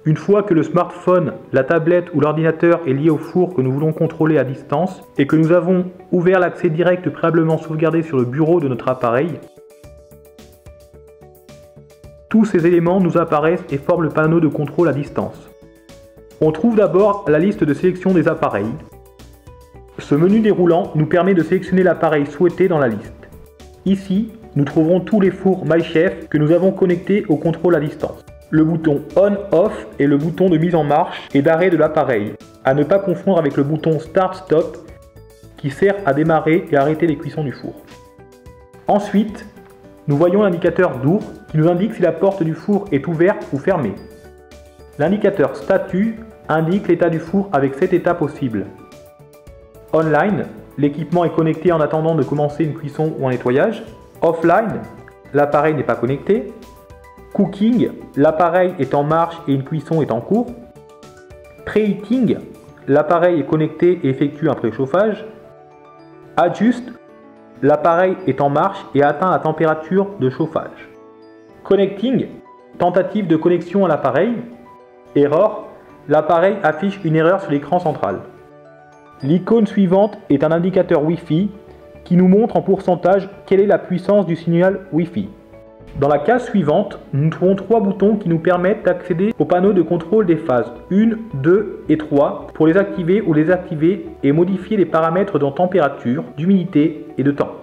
Une fois que le smartphone, la tablette ou l'ordinateur est lié au four que nous voulons contrôler à distance et que nous avons ouvert l'accès direct préalablement sauvegardé sur le bureau de notre appareil, tous ces éléments nous apparaissent et forment le panneau de contrôle à distance. On trouve d'abord la liste de sélection des appareils. Ce menu déroulant nous permet de sélectionner l'appareil souhaité dans la liste. Ici, nous trouverons tous les fours MyChef que nous avons connectés au contrôle à distance. Le bouton On/Off est le bouton de mise en marche et d'arrêt de l'appareil, à ne pas confondre avec le bouton Start/Stop qui sert à démarrer et arrêter les cuissons du four. Ensuite, nous voyons l'indicateur d'our qui nous indique si la porte du four est ouverte ou fermée. L'indicateur statut indique l'état du four avec 7 états possibles. Online, l'équipement est connecté en attendant de commencer une cuisson ou un nettoyage. Offline, l'appareil n'est pas connecté. Cooking, l'appareil est en marche et une cuisson est en cours. Preheating, l'appareil est connecté et effectue un préchauffage. Adjust, l'appareil est en marche et atteint la température de chauffage. Connecting, tentative de connexion à l'appareil. Error, l'appareil affiche une erreur sur l'écran central. L'icône suivante est un indicateur Wi-Fi qui nous montre en pourcentage quelle est la puissance du signal Wi-Fi. Dans la case suivante, nous trouvons 3 boutons qui nous permettent d'accéder au panneau de contrôle des phases 1, 2 et 3 pour les activer ou les désactiver et modifier les paramètres de température, d'humidité et de temps.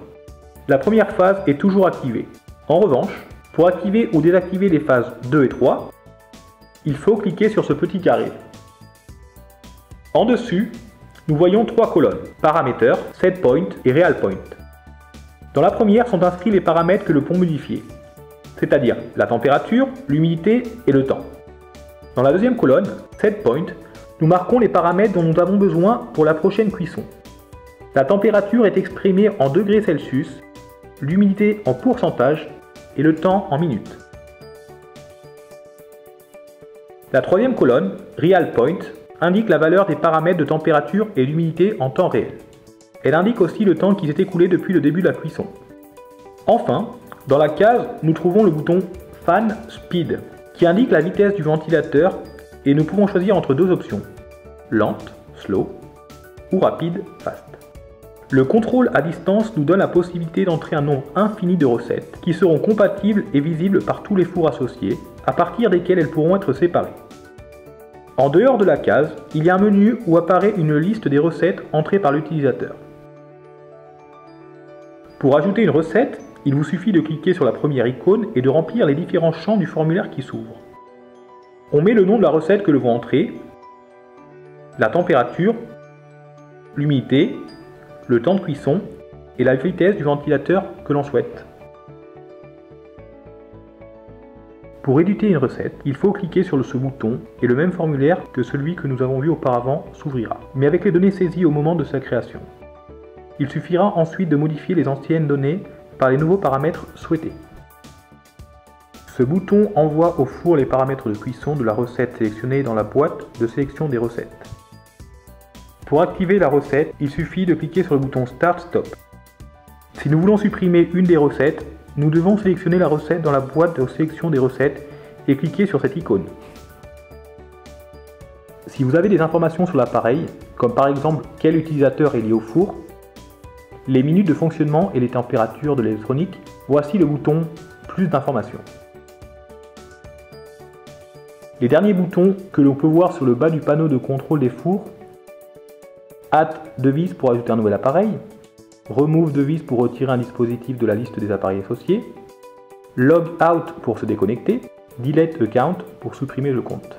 La première phase est toujours activée. En revanche, pour activer ou désactiver les phases 2 et 3, il faut cliquer sur ce petit carré. En dessus, nous voyons 3 colonnes, paramètres, setPoint et realPoint. Dans la première sont inscrits les paramètres que l'on peut modifier, c'est-à-dire la température, l'humidité et le temps. Dans la deuxième colonne, setPoint, nous marquons les paramètres dont nous avons besoin pour la prochaine cuisson. La température est exprimée en degrés Celsius, l'humidité en pourcentage et le temps en minutes. La troisième colonne, realPoint, indique la valeur des paramètres de température et d'humidité en temps réel. Elle indique aussi le temps qui s'est écoulé depuis le début de la cuisson. Enfin, dans la case, nous trouvons le bouton Fan Speed, qui indique la vitesse du ventilateur et nous pouvons choisir entre 2 options, lente, slow, ou rapide, fast. Le contrôle à distance nous donne la possibilité d'entrer un nombre infini de recettes qui seront compatibles et visibles par tous les fours associés, à partir desquels elles pourront être séparées. En dehors de la case, il y a un menu où apparaît une liste des recettes entrées par l'utilisateur. Pour ajouter une recette, il vous suffit de cliquer sur la première icône et de remplir les différents champs du formulaire qui s'ouvre. On met le nom de la recette que l'on veut entrer, la température, l'humidité, le temps de cuisson et la vitesse du ventilateur que l'on souhaite. Pour éditer une recette, il faut cliquer sur ce bouton et le même formulaire que celui que nous avons vu auparavant s'ouvrira, mais avec les données saisies au moment de sa création. Il suffira ensuite de modifier les anciennes données par les nouveaux paramètres souhaités. Ce bouton envoie au four les paramètres de cuisson de la recette sélectionnée dans la boîte de sélection des recettes. Pour activer la recette, il suffit de cliquer sur le bouton Start/Stop. Si nous voulons supprimer une des recettes, nous devons sélectionner la recette dans la boîte de sélection des recettes et cliquer sur cette icône. Si vous avez des informations sur l'appareil, comme par exemple quel utilisateur est lié au four, les minutes de fonctionnement et les températures de l'électronique, voici le bouton Plus d'informations. Les derniers boutons que l'on peut voir sur le bas du panneau de contrôle des fours, Add device pour ajouter un nouvel appareil, Remove device pour retirer un dispositif de la liste des appareils associés, Log out pour se déconnecter, Delete account pour supprimer le compte.